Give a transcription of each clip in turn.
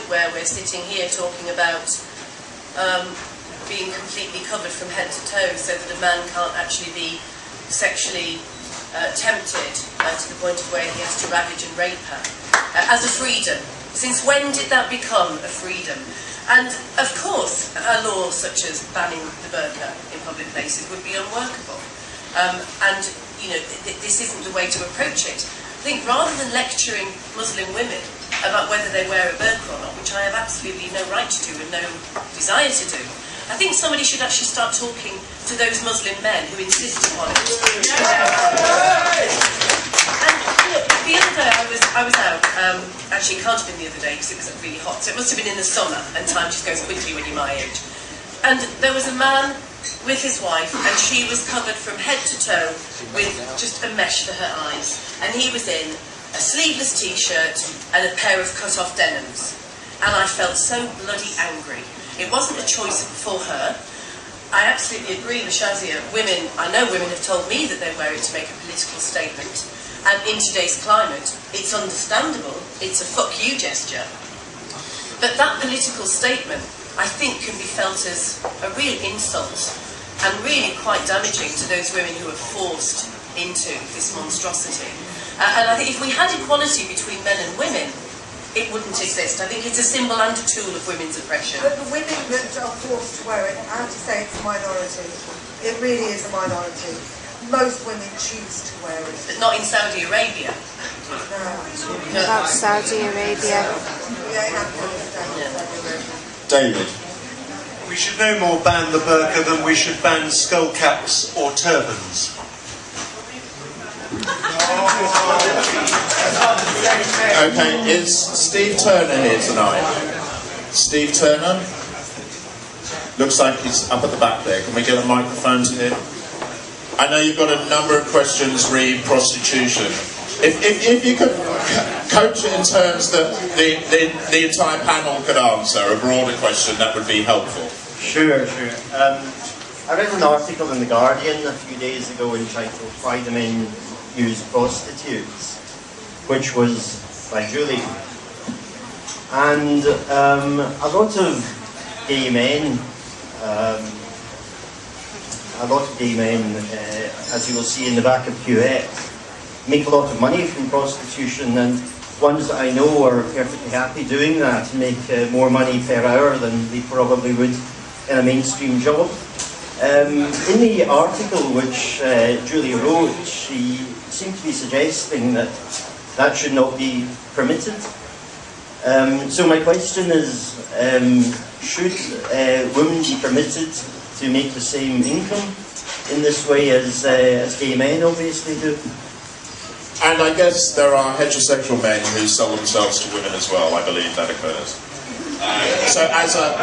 where we're sitting here talking about being completely covered from head to toe so that a man can't actually be sexually tempted to the point of where he has to ravage and rape her as a freedom. Since when did that become a freedom? And of course a law such as banning the burqa in public places would be unworkable. And you know, this isn't the way to approach it. I think rather than lecturing Muslim women about whether they wear a burqa or not, which I have absolutely no right to do and no desire to do, I think somebody should actually start talking to those Muslim men who insist upon it. And look, the other day I was out, actually it can't have been the other day because it was really hot, so it must have been in the summer, and time just goes quickly when you're my age. And there was a man with his wife, and she was covered from head to toe with just a mesh for her eyes. And he was in a sleeveless t-shirt and a pair of cut-off denims. And I felt so bloody angry. It wasn't a choice for her. I absolutely agree with Shazia. Women, I know women have told me that they wear it to make a political statement. And in today's climate, it's understandable. It's a fuck you gesture. But that political statement, I think, can be felt as a real insult and really quite damaging to those women who are forced into this monstrosity. And I think if we had equality between men and women, it wouldn't exist. I think it's a symbol and a tool of women's oppression. But the women that are forced to wear it, I have to say it's a minority. It really is a minority. Most women choose to wear it. But not in Saudi Arabia. No. About Saudi Arabia. Yeah, you have to understand Saudi Arabia. David. We should no more ban the burqa than we should ban skull caps or turbans. Okay, is Steve Turner here tonight? Steve Turner? Looks like he's up at the back there. Can we get a microphone to him? I know you've got a number of questions re prostitution. If you could coach it in terms that the entire panel could answer, a broader question, that would be helpful. Sure. I read an article in The Guardian a few days ago entitled "Why the Men Use Prostitutes," which was by Julie. And a lot of gay men, as you will see in the back of Huet, make a lot of money from prostitution, and ones that I know are perfectly happy doing that, make more money per hour than they probably would in a mainstream job. In the article which Julie wrote, she seemed to be suggesting that that should not be permitted. So my question is, should women be permitted to make the same income in this way as gay men obviously do? And I guess there are heterosexual men who sell themselves to women as well. I believe that occurs. So as a...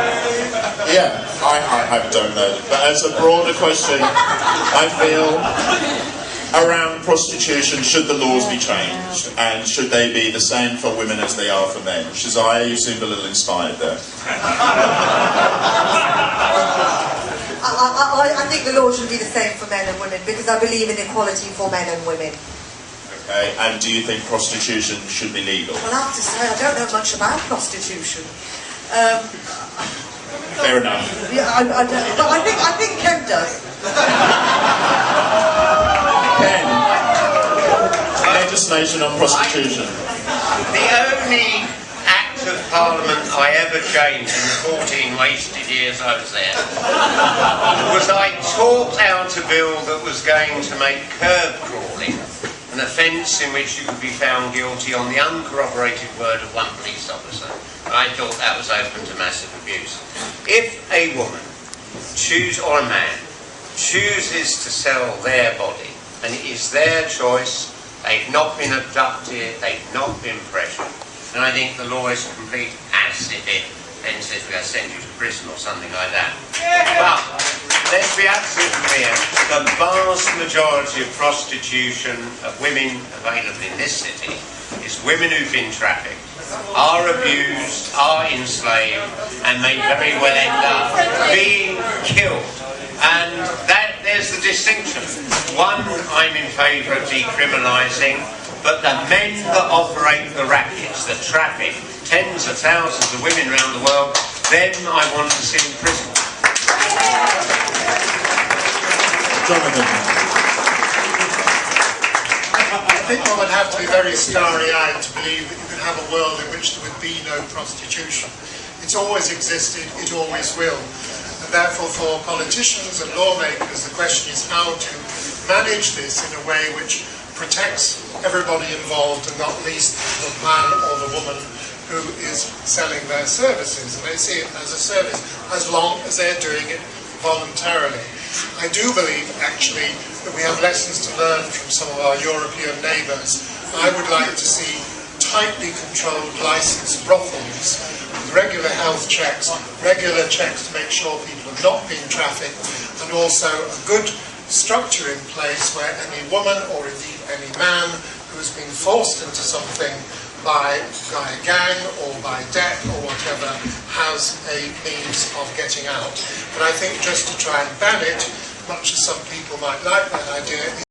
Yeah, I don't know. But as a broader question, I feel around prostitution, should the laws be changed? And should they be the same for women as they are for men? Shazia, you seemed a little inspired there. I think the law should be the same for men and women because I believe in equality for men and women. Okay, and do you think prostitution should be legal? Well, I have to say, I don't know much about prostitution. Fair enough. Yeah, I don't, but I think Ken does. Ken, legislation on prostitution. The only Act of Parliament I ever changed in the 14 wasted years I was there was I talked out a bill that was going to make curb crawling an offence in which you could be found guilty on the uncorroborated word of one police officer. And I thought that was open to massive abuse. If a woman or a man chooses to sell their body, and it is their choice, they've not been abducted, they've not been pressured, and I think the law is complete ass if it then says we're going to send you to prison or something like that. But let's be absolutely clear, the vast majority of prostitution of women available in this city is women who've been trafficked, are abused, are enslaved, and may very well end up being killed. And there's the distinction. One, I'm in favour of decriminalising, but the men that operate the rackets, that traffic, tens of thousands of women around the world, them I want to see in prison. Jonathan. I think one would have to be very starry-eyed to believe that you can have a world in which there would be no prostitution. It's always existed, it always will. And therefore for politicians and lawmakers, the question is how to manage this in a way which protects everybody involved, and not least the man or the woman who is selling their services. And they see it as a service, as long as they're doing it voluntarily. I do believe, actually, that we have lessons to learn from some of our European neighbours. I would like to see tightly controlled licensed brothels with regular health checks, regular checks to make sure people are not being trafficked, and also a good structure in place where any woman or indeed any man who has been forced into something by a gang or by debt or whatever has a means of getting out. But I think just to try and ban it, much as some people might like that idea,